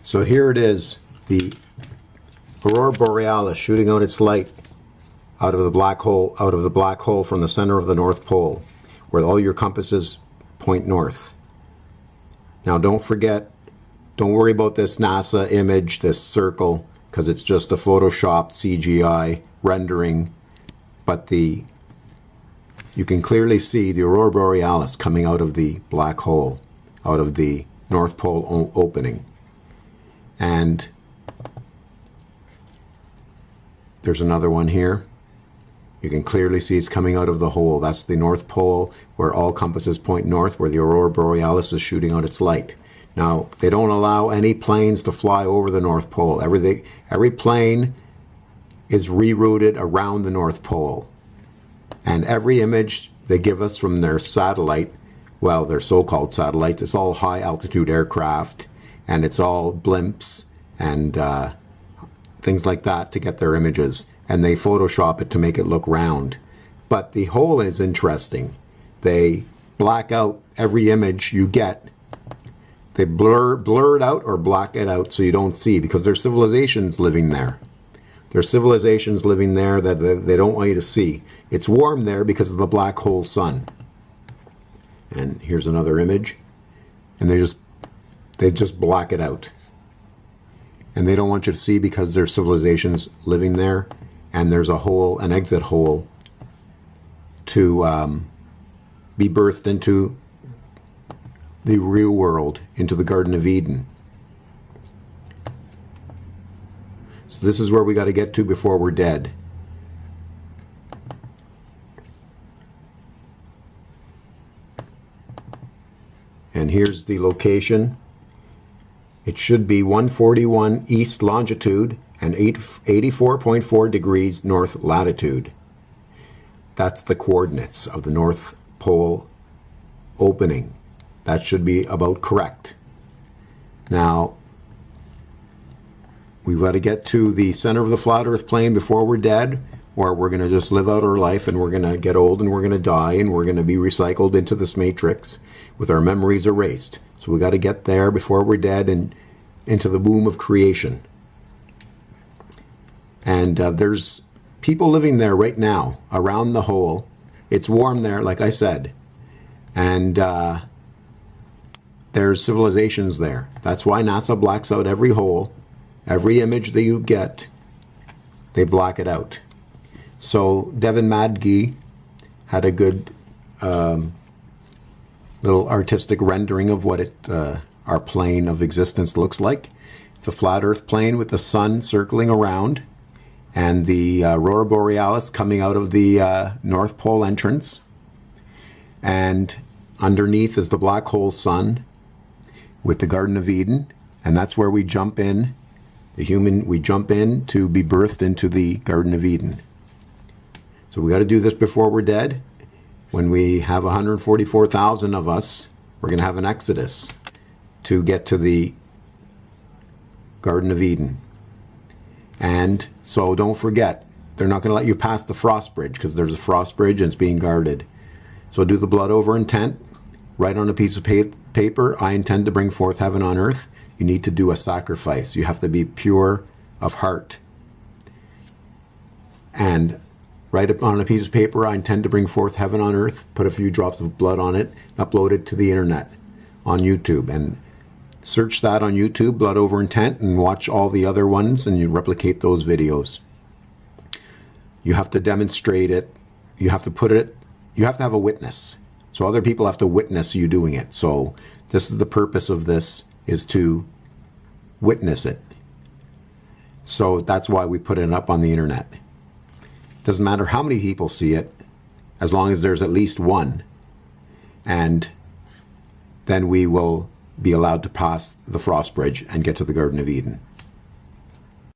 So here it is, the aurora borealis shooting out its light out of the black hole from the center of the North Pole, where all your compasses point north. Now don't worry about this NASA image, this circle, because it's just a photoshopped CGI rendering, but you can clearly see the aurora borealis coming out of the black hole, out of the North Pole opening. And there's another one here. You can clearly see it's coming out of the hole. That's the North Pole, where all compasses point north, where the aurora borealis is shooting out its light. Now, they don't allow any planes to fly over the North Pole. Every plane is rerouted around the North Pole. And every image they give us from their satellite, well, their so-called satellites, it's all high-altitude aircraft, and it's all blimps and things like that to get their images. And they Photoshop it to make it look round. But the hole is interesting. They black out every image you get. They blur it out or black it out so you don't see, because there's civilizations living there. There's civilizations living there that they don't want you to see. It's warm there because of the black hole sun. And here's another image. And they just black it out. And they don't want you to see because there's civilizations living there. And there's a hole, an exit hole, to be birthed into the real world, into the Garden of Eden. So this is where we got to get to before we're dead. And here's the location. It should be 141 east longitude and 84.4 degrees north latitude. That's the coordinates of the North Pole opening. That should be about correct. Now, we've got to get to the center of the flat Earth plane before we're dead, or we're going to just live out our life and we're going to get old and we're going to die and we're going to be recycled into this matrix with our memories erased. So we got to get there before we're dead and into the womb of creation. And there's people living there right now around the hole. It's warm there, like I said. And there's civilizations there. That's why NASA blacks out every hole. Every image that you get, they black it out. So Devin Madge had a good little artistic rendering of what our plane of existence looks like. It's a flat Earth plane with the sun circling around, and the aurora borealis coming out of the North Pole entrance. And underneath is the black hole sun with the Garden of Eden, and that's where we jump in. We jump in to be birthed into the Garden of Eden. So we got to do this before we're dead. When we have 144,000 of us, we're going to have an exodus to get to the Garden of Eden. And so don't forget, they're not going to let you pass the frost bridge, because there's a frost bridge and it's being guarded. So do the blood over intent. Write on a piece of paper, I intend to bring forth heaven on earth. You need to do a sacrifice. You have to be pure of heart. And write on a piece of paper, I intend to bring forth heaven on earth. Put a few drops of blood on it. Upload it to the internet on YouTube. And search that on YouTube, Blood Over Intent, and watch all the other ones, and you replicate those videos. You have to demonstrate it. You have to put it, you have to have a witness. So other people have to witness you doing it. So this is the purpose of this, is to witness it. So that's why we put it up on the internet. Doesn't matter how many people see it, as long as there's at least one. And then we will be allowed to pass the frost bridge and get to the Garden of Eden.